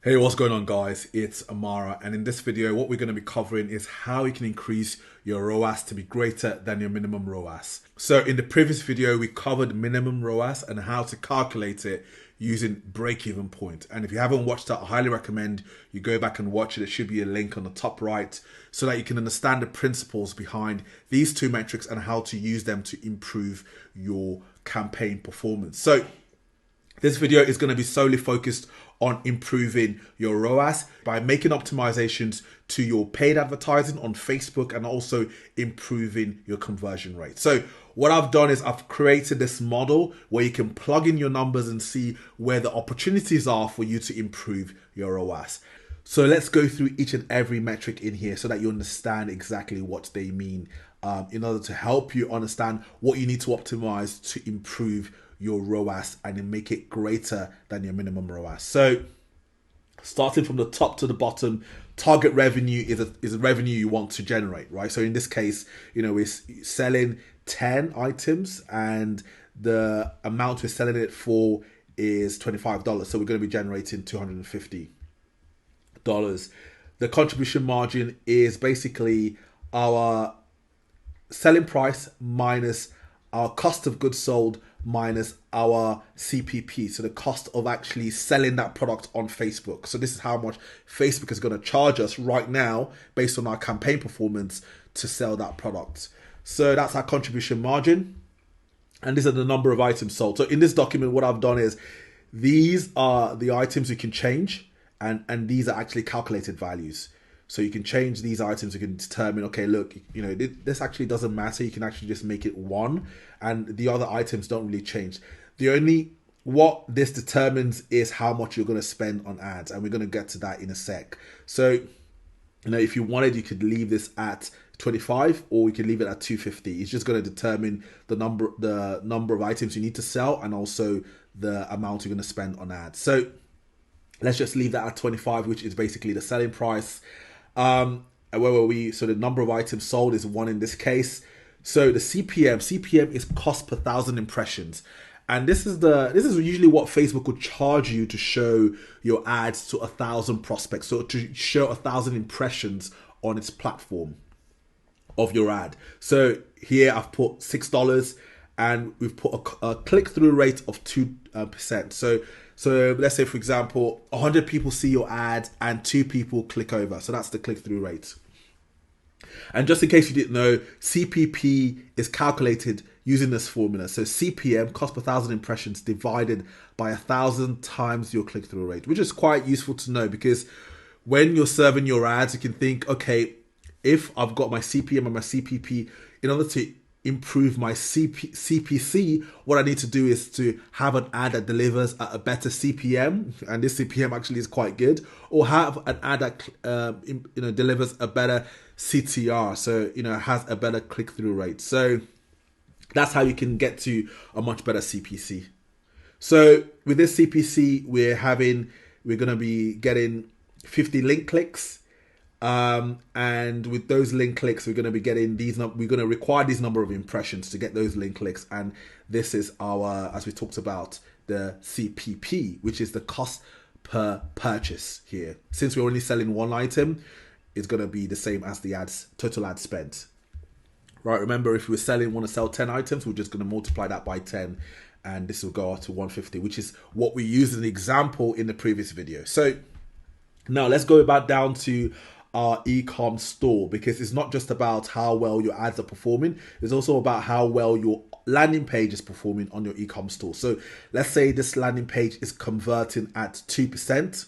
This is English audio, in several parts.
Hey, what's going on, guys? It's Amara, and in this video what we're going to be covering is how you can increase your ROAS to be greater than your minimum ROAS. So in the previous video we covered minimum ROAS and how to calculate it using break-even point. And if you haven't watched that, I highly recommend you go back and watch it. There should be a link on the top right so that you can understand the principles behind these two metrics and how to use them to improve your campaign performance. So this video is going to be solely focused on improving your ROAS by making optimizations to your paid advertising on Facebook and also improving your conversion rate. So what I've done is I've created this model where you can plug in your numbers and see where the opportunities are for you to improve your ROAS. So let's go through each and every metric in here so that you understand exactly what they mean in order to help you understand what you need to optimize to improve your ROAS and then make it greater than your minimum ROAS. So starting from the top to the bottom, target revenue is a revenue you want to generate, right? So in this case, we're selling 10 items and the amount we're selling it for is $25. So we're going to be generating $250. The contribution margin is basically our selling price minus our cost of goods sold minus our CPP, so the cost of actually selling that product on Facebook. So this is how much Facebook is going to charge us right now based on our campaign performance to sell that product. So that's our contribution margin, and these are the number of items sold. So in this document, what I've done is these are the items you can change, and these are actually calculated values. So you can change these items. You can determine, okay, look, this actually doesn't matter. You can actually just make it 1, and the other items don't really change. What this determines is how much you're going to spend on ads, and we're going to get to that in a sec. So, if you wanted, you could leave this at 25, or you can leave it at 250. It's just going to determine the number of items you need to sell, and also the amount you're going to spend on ads. So let's just leave that at 25, which is basically the selling price. Where were we? So the number of items sold is 1 in this case. So the CPM is cost per 1,000 impressions, and this is usually what Facebook would charge you to show your ads to 1,000 prospects, so to show 1,000 impressions on its platform of your ad. So here I've put $6, and we've put a click-through rate of 2%. So let's say, for example, 100 people see your ad and 2 people click over. So that's the click-through rate. And just in case you didn't know, CPP is calculated using this formula. So CPM, cost per 1,000 impressions, divided by 1,000 times your click-through rate, which is quite useful to know, because when you're serving your ads, you can think, okay, if I've got my CPM and my CPP, in order to improve my CPC, what I need to do is to have an ad that delivers at a better CPM, and this CPM actually is quite good, or have an ad that delivers a better CTR, so has a better click-through rate. So that's how you can get to a much better CPC. So with this CPC, we're going to be getting 50 link clicks. And with those link clicks, we're going to be getting we're going to require these number of impressions to get those link clicks. And this is our, as we talked about, the CPP, which is the cost per purchase here. Since we're only selling 1 item, it's going to be the same as the total ad spent. Right, remember, if we want to sell 10 items, we're just going to multiply that by 10, and this will go up to 150, which is what we used as an example in the previous video. So now let's go back down to our e-com store, because it's not just about how well your ads are performing, it's also about how well your landing page is performing on your e-com store. So let's say this landing page is converting at 2%.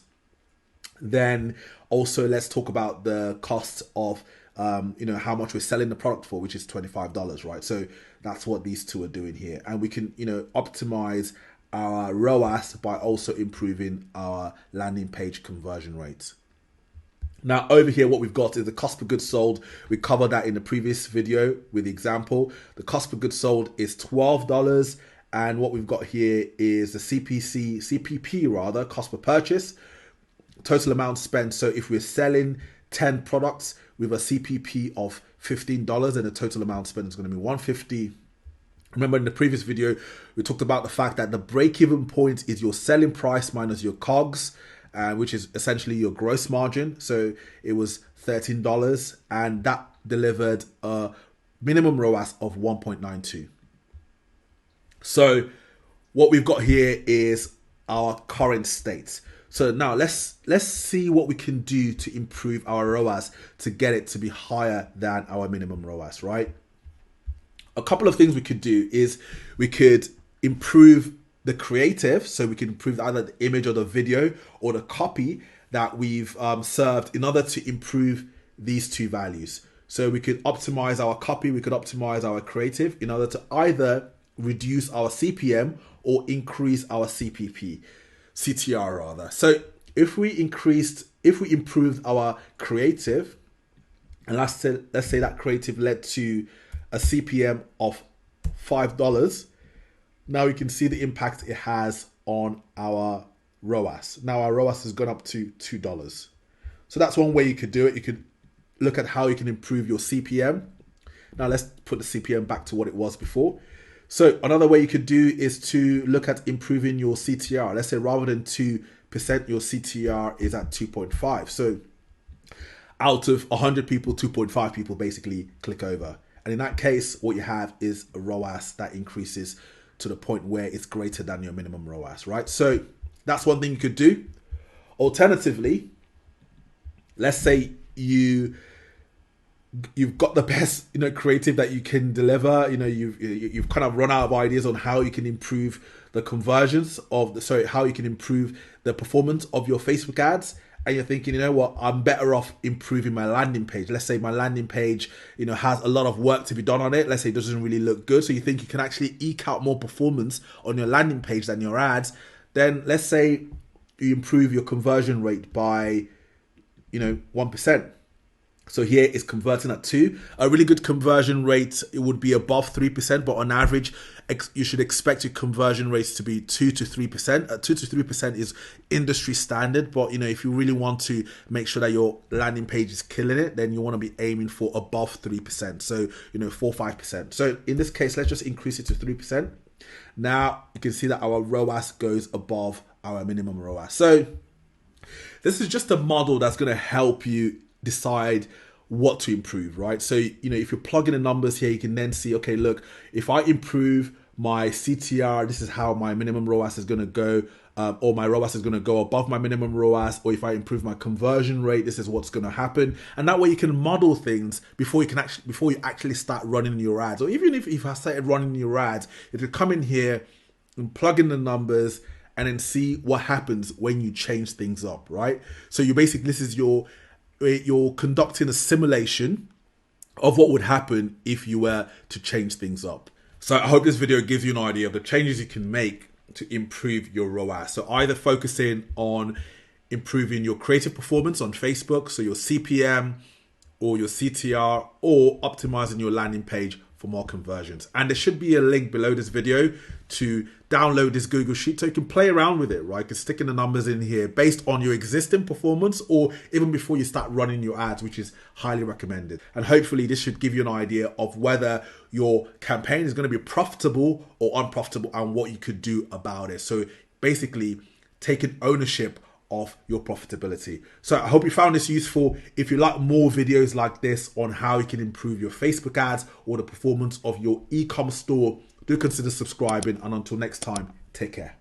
Then also let's talk about the cost of how much we're selling the product for, which is $25, right? So that's what these two are doing here, and we can optimize our ROAS by also improving our landing page conversion rates. Now over here, what we've got is the cost per goods sold. We covered that in the previous video with the example. The cost per goods sold is $12, and what we've got here is the CPP, cost per purchase, total amount spent. So if we're selling 10 products with a CPP of $15, and the total amount spent is going to be $150. Remember, in the previous video, we talked about the fact that the break-even point is your selling price minus your COGS, which is essentially your gross margin. So it was $13, and that delivered a minimum ROAS of 1.92. So what we've got here is our current state. So now let's see what we can do to improve our ROAS to get it to be higher than our minimum ROAS, right? A couple of things we could do is we could improve the creative. So we can improve either the image or the video or the copy that we've served in order to improve these two values. So we could optimize our copy, we could optimize our creative in order to either reduce our CPM or increase our CPP, CTR rather. So if we improved our creative, and let's say that creative led to a CPM of $5, now we can see the impact it has on our ROAS. Now our ROAS has gone up to $2. So that's one way you could do it. You could look at how you can improve your CPM. Now let's put the CPM back to what it was before. So another way you could do is to look at improving your CTR. Let's say rather than 2%, your CTR is at 2.5. So out of 100 people, 2.5 people basically click over. And in that case, what you have is a ROAS that increases to the point where it's greater than your minimum ROAS, right? So that's one thing you could do. Alternatively, let's say you've got the best, creative that you can deliver. You've kind of run out of ideas on how you can improve the conversions how you can improve the performance of your Facebook ads. And you're thinking, I'm better off improving my landing page. Let's say my landing page, has a lot of work to be done on it. Let's say it doesn't really look good. So you think you can actually eke out more performance on your landing page than your ads. Then let's say you improve your conversion rate by, 1%. So here it's converting at 2. A really good conversion rate, it would be above 3%, but on average, you should expect your conversion rates to be 2 to 3%. 2 to 3% is industry standard, but if you really want to make sure that your landing page is killing it, then you want to be aiming for above 3%. So 4-5%. So in this case, let's just increase it to 3%. Now you can see that our ROAS goes above our minimum ROAS. So this is just a model that's going to help you decide what to improve, right? So, if you're plugging the numbers here, you can then see, okay, look, if I improve my CTR, this is how my minimum ROAS is going to go, or my ROAS is going to go above my minimum ROAS, or if I improve my conversion rate, this is what's going to happen. And that way you can model things before you actually start running your ads. Or even if I started running your ads, if you come in here and plug in the numbers and then see what happens when you change things up, right? So you're conducting a simulation of what would happen if you were to change things up. So I hope this video gives you an idea of the changes you can make to improve your ROAS. So either focusing on improving your creative performance on Facebook, so your CPM or your CTR, or optimizing your landing page for more conversions. And there should be a link below this video to download this Google Sheet so you can play around with it, right? You can stick in the numbers in here based on your existing performance, or even before you start running your ads, which is highly recommended. And hopefully this should give you an idea of whether your campaign is going to be profitable or unprofitable and what you could do about it. So basically taking ownership of your profitability. So I hope you found this useful. If you like more videos like this on how you can improve your Facebook ads or the performance of your e-commerce store, do consider subscribing. And until next time, take care.